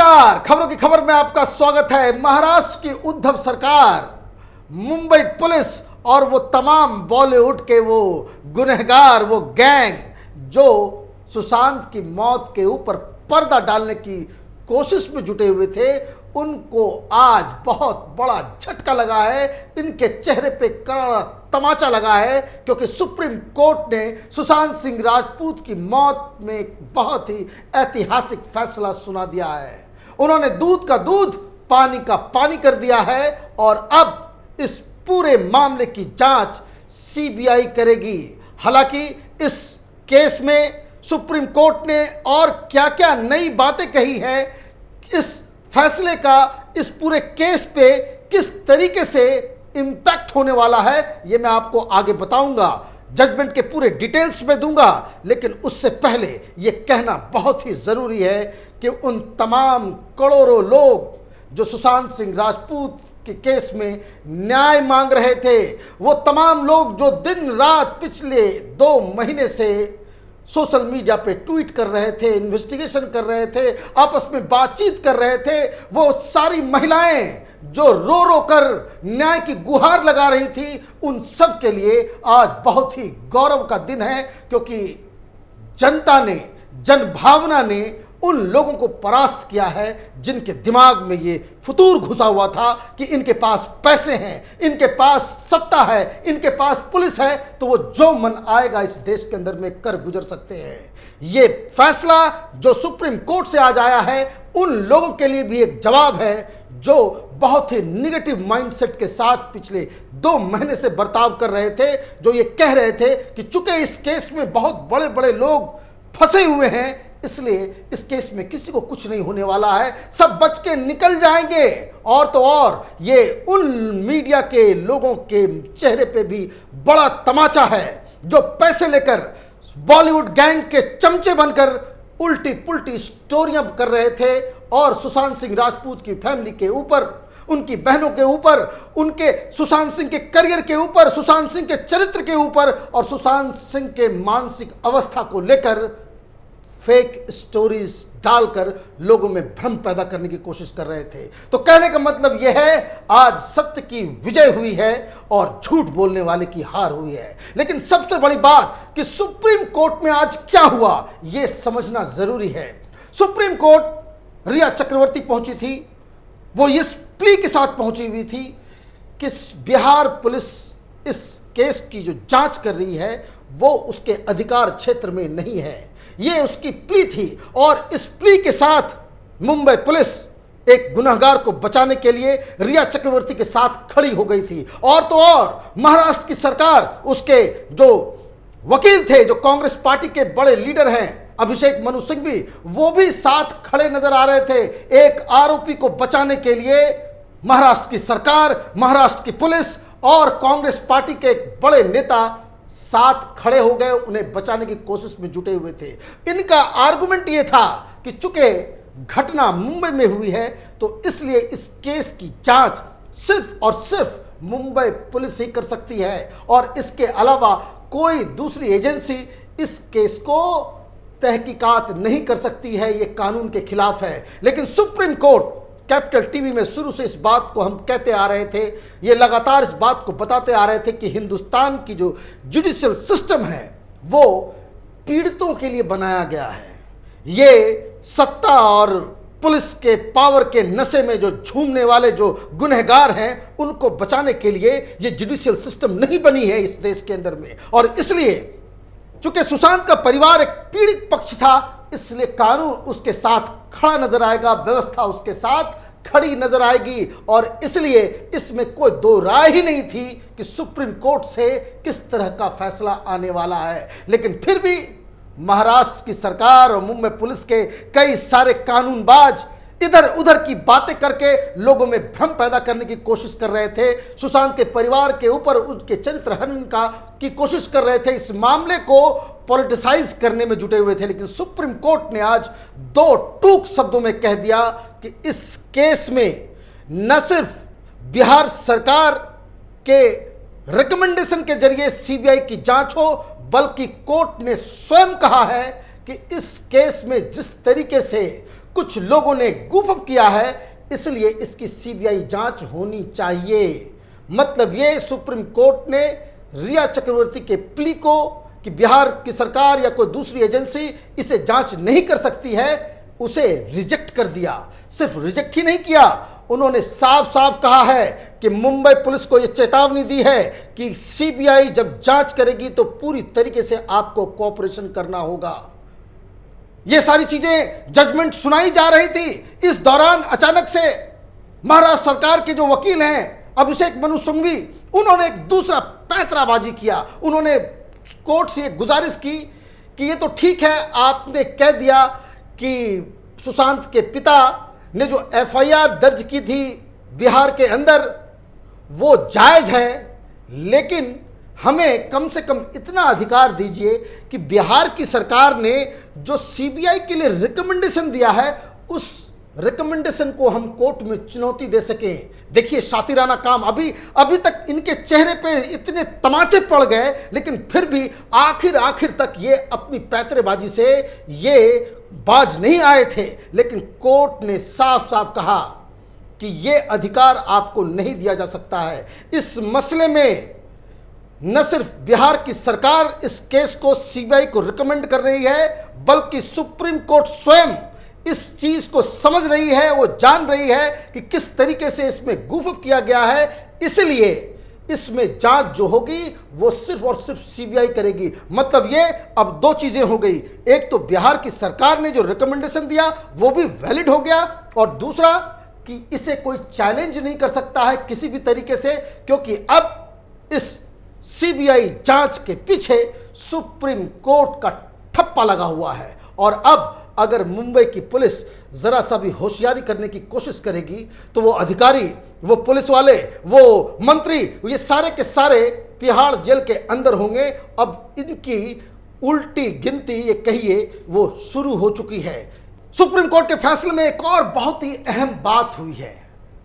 नमस्कार, खबरों की खबर में आपका स्वागत है। महाराष्ट्र की उद्धव सरकार, मुंबई पुलिस और वो तमाम बॉलीवुड के वो गुनहगार, वो गैंग जो सुशांत की मौत के ऊपर पर्दा डालने की कोशिश में जुटे हुए थे, उनको आज बहुत बड़ा झटका लगा है। इनके चेहरे पे करारा तमाचा लगा है क्योंकि सुप्रीम कोर्ट ने सुशांत सिंह राजपूत की मौत में एक बहुत ही ऐतिहासिक फैसला सुना दिया है। उन्होंने दूध का दूध, पानी का पानी कर दिया है और अब इस पूरे मामले की जांच सीबीआई करेगी। हालांकि इस केस में सुप्रीम कोर्ट ने और क्या क्या नई बातें कही है, इस फैसले का इस पूरे केस पे किस तरीके से इम्पैक्ट होने वाला है, ये मैं आपको आगे बताऊंगा। जजमेंट के पूरे डिटेल्स में दूंगा, लेकिन उससे पहले ये कहना बहुत ही ज़रूरी है कि उन तमाम करोड़ों लोग जो सुशांत सिंह राजपूत के केस में न्याय मांग रहे थे, वो तमाम लोग जो दिन रात पिछले 2 महीने से सोशल मीडिया पे ट्वीट कर रहे थे, इन्वेस्टिगेशन कर रहे थे, आपस में बातचीत कर रहे थे, वो सारी महिलाएं जो रो रो कर न्याय की गुहार लगा रही थी, उन सब के लिए आज बहुत ही गौरव का दिन है क्योंकि जनता ने, जनभावना ने उन लोगों को परास्त किया है जिनके दिमाग में ये फतूर घुसा हुआ था कि इनके पास पैसे हैं, इनके पास सत्ता है, इनके पास पुलिस है, तो वो जो मन आएगा इस देश के अंदर में कर गुजर सकते हैं। ये फैसला जो सुप्रीम कोर्ट से आज आया है, उन लोगों के लिए भी एक जवाब है जो बहुत ही निगेटिव माइंडसेट के साथ पिछले 2 महीने से बर्ताव कर रहे थे, जो ये कह रहे थे कि चूंकि इस केस में बहुत बड़े बड़े लोग फंसे हुए हैं, इसलिए इस केस में किसी को कुछ नहीं होने वाला है, सब बच के निकल जाएंगे। और तो और ये उन मीडिया के लोगों के चेहरे पे भी बड़ा तमाचा है जो पैसे लेकर बॉलीवुड गैंग के चमचे बनकर उल्टी पुल्टी स्टोरियां कर रहे थे और सुशांत सिंह राजपूत की फैमिली के ऊपर, उनकी बहनों के ऊपर, उनके सुशांत सिंह के करियर के ऊपर, सुशांत सिंह के चरित्र के ऊपर और सुशांत सिंह के मानसिक अवस्था को लेकर फेक स्टोरीज डालकर लोगों में भ्रम पैदा करने की कोशिश कर रहे थे। तो कहने का मतलब यह है, आज सत्य की विजय हुई है और झूठ बोलने वाले की हार हुई है। लेकिन सबसे बड़ी बात कि सुप्रीम कोर्ट में आज क्या हुआ, यह समझना जरूरी है। सुप्रीम कोर्ट रिया चक्रवर्ती पहुंची थी, वो इस प्ली के साथ पहुंची हुई थी कि बिहार पुलिस इस केस की जो जांच कर रही है वो उसके अधिकार क्षेत्र में नहीं है, ये उसकी प्ली थी। और इस प्ली के साथ मुंबई पुलिस एक गुनहगार को बचाने के लिए रिया चक्रवर्ती के साथ खड़ी हो गई थी। और तो और महाराष्ट्र की सरकार, उसके जो वकील थे, जो कांग्रेस पार्टी के बड़े लीडर हैं अभिषेक मनु सिंघवी, वो भी साथ खड़े नजर आ रहे थे। एक आरोपी को बचाने के लिए महाराष्ट्र की सरकार, महाराष्ट्र की पुलिस और कांग्रेस पार्टी के एक बड़े नेता साथ खड़े हो गए, उन्हें बचाने की कोशिश में जुटे हुए थे। इनका आर्गुमेंट ये था कि चूंकि घटना मुंबई में हुई है तो इसलिए इस केस की जांच सिर्फ और सिर्फ मुंबई पुलिस ही कर सकती है और इसके अलावा कोई दूसरी एजेंसी इस केस को तहकीकात नहीं कर सकती है, ये कानून के खिलाफ है। लेकिन सुप्रीम कोर्ट, कैपिटल टीवी में शुरू से इस बात को हम कहते आ रहे थे, ये लगातार इस बात को बताते आ रहे थे कि हिंदुस्तान की जो जुडिशियल सिस्टम है वो पीड़ितों के लिए बनाया गया है। ये सत्ता और पुलिस के पावर के नशे में जो झूमने वाले जो गुनहगार हैं, उनको बचाने के लिए ये जुडिशियल सिस्टम नहीं बनी है इस देश के अंदर में। और इसलिए चूंकि सुशांत का परिवार एक पीड़ित पक्ष था, इसलिए कानून उसके साथ खड़ा नजर आएगा, व्यवस्था उसके साथ खड़ी नजर आएगी। और इसलिए इसमें कोई दो राय ही नहीं थी कि सुप्रीम कोर्ट से किस तरह का फैसला आने वाला है। लेकिन फिर भी महाराष्ट्र की सरकार और मुंबई पुलिस के कई सारे कानूनबाज इधर उधर की बातें करके लोगों में भ्रम पैदा करने की कोशिश कर रहे थे, सुशांत के परिवार के ऊपर उनके चरित्र हनन की कोशिश कर रहे थे, इस मामले को पॉलिटिसाइज करने में जुटे हुए थे। लेकिन सुप्रीम कोर्ट ने आज 2 टूक शब्दों में कह दिया कि इस केस में न सिर्फ बिहार सरकार के रिकमेंडेशन के जरिए सीबीआई की जांच हो, बल्कि कोर्ट ने स्वयं कहा है कि इस केस में जिस तरीके से कुछ लोगों ने गूफअप किया है, इसलिए इसकी सीबीआई जांच होनी चाहिए। मतलब ये सुप्रीम कोर्ट ने रिया चक्रवर्ती के प्ली को कि बिहार की सरकार या कोई दूसरी एजेंसी इसे जांच नहीं कर सकती है, उसे रिजेक्ट कर दिया। सिर्फ रिजेक्ट ही नहीं किया, उन्होंने साफ साफ कहा है कि मुंबई पुलिस को यह चेतावनी दी है कि सीबीआई जब जांच करेगी तो पूरी तरीके से आपको कोऑपरेशन करना होगा। ये सारी चीजें जजमेंट सुनाई जा रही थी। इस दौरान अचानक से महाराष्ट्र सरकार के जो वकील हैं अभिषेक मनु सिंघवी, उन्होंने एक दूसरा पैंतराबाजी किया। उन्होंने कोर्ट से एक गुजारिश की कि ये तो ठीक है, आपने कह दिया कि सुशांत के पिता ने जो एफआईआर दर्ज की थी बिहार के अंदर वो जायज़ है, लेकिन हमें कम से कम इतना अधिकार दीजिए कि बिहार की सरकार ने जो सीबीआई के लिए रिकमेंडेशन दिया है उस रिकमेंडेशन को हम कोर्ट में चुनौती दे सकें। देखिए शातिराना काम, अभी तक इनके चेहरे पे इतने तमाचे पड़ गए, लेकिन फिर भी आखिर तक ये अपनी पैंतरेबाजी से ये बाज नहीं आए थे। लेकिन कोर्ट ने साफ साफ कहा कि ये अधिकार आपको नहीं दिया जा सकता है। इस मसले में न सिर्फ बिहार की सरकार इस केस को सीबीआई को रिकमेंड कर रही है, बल्कि सुप्रीम कोर्ट स्वयं इस चीज को समझ रही है, वो जान रही है कि किस तरीके से इसमें गूफअप किया गया है। इसलिए इसमें जांच जो होगी वो सिर्फ और सिर्फ सीबीआई करेगी। मतलब ये अब दो चीजें हो गई, एक तो बिहार की सरकार ने जो रिकमेंडेशन दिया वो भी वैलिड हो गया, और दूसरा कि इसे कोई चैलेंज नहीं कर सकता है किसी भी तरीके से, क्योंकि अब इस सीबीआई जांच के पीछे सुप्रीम कोर्ट का ठप्पा लगा हुआ है। और अब अगर मुंबई की पुलिस जरा सा भी होशियारी करने की कोशिश करेगी तो वो अधिकारी, वो पुलिस वाले, वो मंत्री, ये सारे के सारे तिहाड़ जेल के अंदर होंगे। अब इनकी उल्टी गिनती ये कहिए वो शुरू हो चुकी है। सुप्रीम कोर्ट के फैसले में एक और बहुत ही अहम बात हुई है।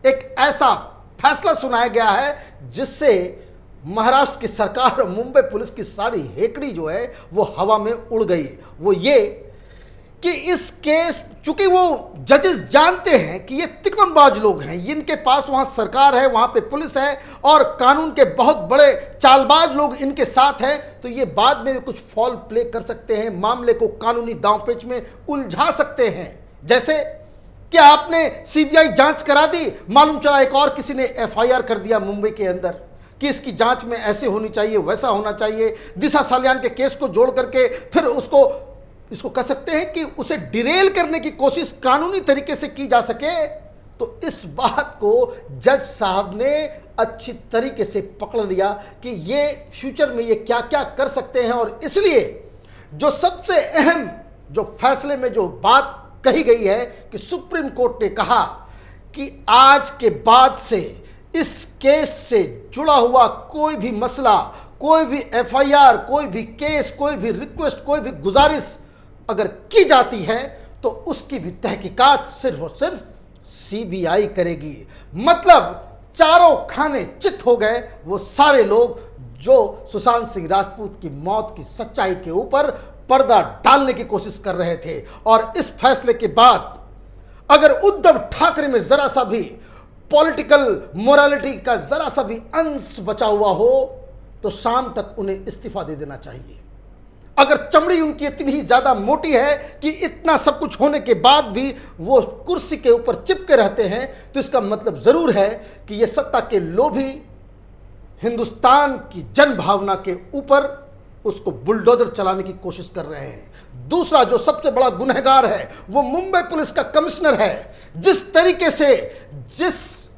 एक ऐसा फैसला सुनाया गया है जिससे महाराष्ट्र की सरकार और मुंबई पुलिस की सारी हेकड़ी जो है वो हवा में उड़ गई। वो ये कि इस केस, चूंकि वो जजेस जानते हैं कि ये तिकड़मबाज लोग हैं, इनके पास वहाँ सरकार है, वहाँ पे पुलिस है और कानून के बहुत बड़े चालबाज लोग इनके साथ हैं, तो ये बाद में भी कुछ फॉल प्ले कर सकते हैं, मामले को कानूनी दांवपेच में उलझा सकते हैं। जैसे कि आपने सीबीआई जांच करा दी, मालूम चला एक और किसी ने एफआईआर कर दिया मुंबई के अंदर कि इसकी जांच में ऐसे होनी चाहिए, वैसा होना चाहिए। दिशा सालियान के केस को जोड़ करके फिर इसको कह सकते हैं कि उसे डिरेल करने की कोशिश कानूनी तरीके से की जा सके। तो इस बात को जज साहब ने अच्छी तरीके से पकड़ लिया कि ये फ्यूचर में ये क्या क्या कर सकते हैं। और इसलिए जो सबसे अहम जो फैसले में जो बात कही गई है कि सुप्रीम कोर्ट ने कहा कि आज के बाद से इस केस से जुड़ा हुआ कोई भी मसला, कोई भी एफआईआर, कोई भी केस, कोई भी रिक्वेस्ट, कोई भी गुजारिश अगर की जाती है तो उसकी भी तहकीकात सिर्फ और सिर्फ सीबीआई करेगी। मतलब चारों खाने चित हो गए वो सारे लोग जो सुशांत सिंह राजपूत की मौत की सच्चाई के ऊपर पर्दा डालने की कोशिश कर रहे थे। और इस फैसले के बाद अगर उद्धव ठाकरे में जरा सा भी पॉलिटिकल मोरालिटी का जरा सा भी अंश बचा हुआ हो तो शाम तक उन्हें इस्तीफा दे देना चाहिए। अगर चमड़ी उनकी इतनी ही ज्यादा मोटी है कि इतना सब कुछ होने के बाद भी वो कुर्सी के ऊपर चिपके रहते हैं, तो इसका मतलब जरूर है कि ये सत्ता के लोभी हिंदुस्तान की जन भावना के ऊपर उसको बुलडोजर चलाने की कोशिश कर रहे हैं। दूसरा जो सबसे बड़ा गुनहगार है वो मुंबई पुलिस का कमिश्नर है। जिस तरीके से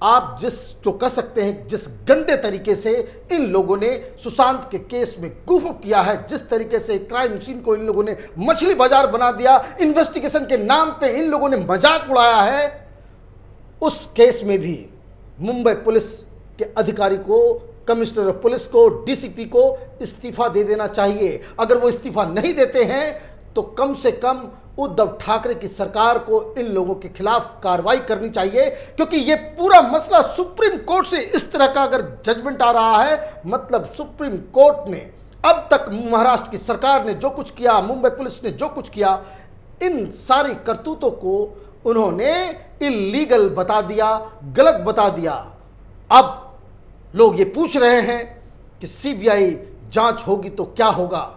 जो कह सकते हैं जिस गंदे तरीके से इन लोगों ने सुशांत के केस में गूफअप किया है, जिस तरीके से क्राइम सीन को इन लोगों ने मछली बाजार बना दिया, इन्वेस्टिगेशन के नाम पे इन लोगों ने मजाक उड़ाया है, उस केस में भी मुंबई पुलिस के अधिकारी को, कमिश्नर ऑफ पुलिस को, डीसीपी को इस्तीफा दे देना चाहिए। अगर वो इस्तीफा नहीं देते हैं तो कम से कम उद्धव ठाकरे की सरकार को इन लोगों के खिलाफ कार्रवाई करनी चाहिए, क्योंकि ये पूरा मसला सुप्रीम कोर्ट से इस तरह का अगर जजमेंट आ रहा है, मतलब सुप्रीम कोर्ट ने अब तक महाराष्ट्र की सरकार ने जो कुछ किया, मुंबई पुलिस ने जो कुछ किया, इन सारी करतूतों को उन्होंने इलीगल बता दिया, गलत बता दिया। अब लोग ये पूछ रहे हैं कि सीबीआई जांच होगी तो क्या होगा।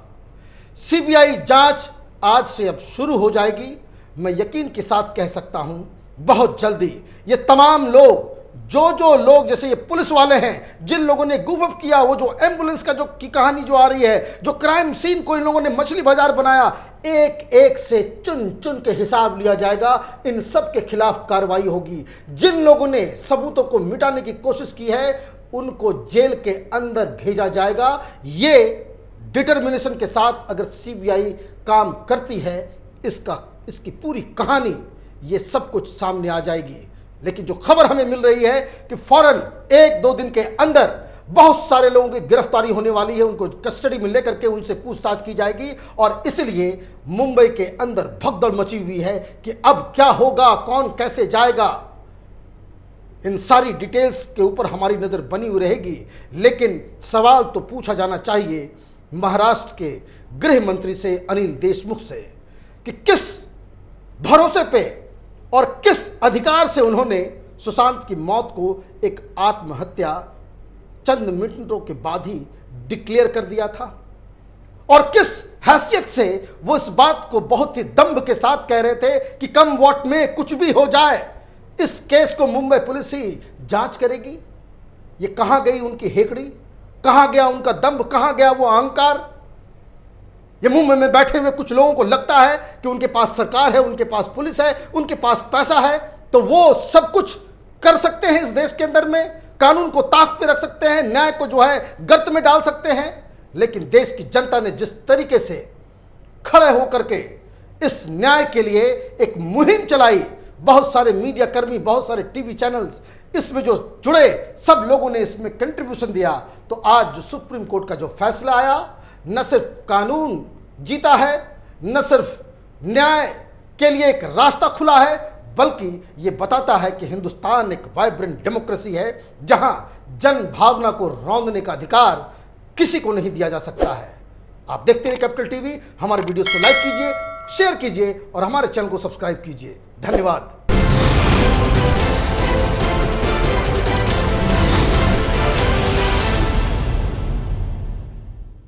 सीबीआई जांच आज से अब शुरू हो जाएगी। मैं यकीन के साथ कह सकता हूं बहुत जल्दी ये तमाम लोग, जो लोग, जैसे ये पुलिस वाले हैं जिन लोगों ने गुप अप किया, वो जो एम्बुलेंस का जो की कहानी जो आ रही है, जो क्राइम सीन को इन लोगों ने मछली बाजार बनाया, एक एक से चुन चुन के हिसाब लिया जाएगा। इन सब के खिलाफ कार्रवाई होगी। जिन लोगों ने सबूतों को मिटाने की कोशिश की है उनको जेल के अंदर भेजा जाएगा। ये डिटर्मिनेशन के साथ अगर सीबीआई काम करती है, इसकी पूरी कहानी ये सब कुछ सामने आ जाएगी। लेकिन जो खबर हमें मिल रही है कि फौरन 1-2 दिन के अंदर बहुत सारे लोगों की गिरफ्तारी होने वाली है, उनको कस्टडी में लेकर के उनसे पूछताछ की जाएगी। और इसलिए मुंबई के अंदर भगदड़ मची हुई है कि अब क्या होगा, कौन कैसे जाएगा। इन सारी डिटेल्स के ऊपर हमारी नज़र बनी हुई रहेगी। लेकिन सवाल तो पूछा जाना चाहिए महाराष्ट्र के गृह मंत्री से, अनिल देशमुख से, कि किस भरोसे पे और किस अधिकार से उन्होंने सुशांत की मौत को एक आत्महत्या चंद मिनटों के बाद ही डिक्लेयर कर दिया था, और किस हैसियत से वो इस बात को बहुत ही दंभ के साथ कह रहे थे कि कम वॉट में कुछ भी हो जाए, इस केस को मुंबई पुलिस ही जांच करेगी। ये कहां गई उनकी हेकड़ी, कहां गया उनका दंभ, कहां गया वो अहंकार। ये मुंबई में बैठे हुए कुछ लोगों को लगता है कि उनके पास सरकार है, उनके पास पुलिस है, उनके पास पैसा है, तो वो सब कुछ कर सकते हैं इस देश के अंदर में, कानून को ताक पे रख सकते हैं, न्याय को जो है गर्त में डाल सकते हैं। लेकिन देश की जनता ने जिस तरीके से खड़े होकर के इस न्याय के लिए एक मुहिम चलाई, बहुत सारे मीडिया कर्मी, बहुत सारे टीवी चैनल्स, इसमें जो जुड़े सब लोगों ने इसमें कंट्रीब्यूशन दिया, तो आज जो सुप्रीम कोर्ट का जो फैसला आया, न सिर्फ कानून जीता है, न सिर्फ न्याय के लिए एक रास्ता खुला है, बल्कि ये बताता है कि हिंदुस्तान एक वाइब्रेंट डेमोक्रेसी है जहां जन भावना को रौंदने का अधिकार किसी को नहीं दिया जा सकता है। आप देखते रहिए कैपिटल टीवी। हमारे वीडियोस को लाइक कीजिए, शेयर कीजिए और हमारे चैनल को सब्सक्राइब कीजिए। धन्यवाद।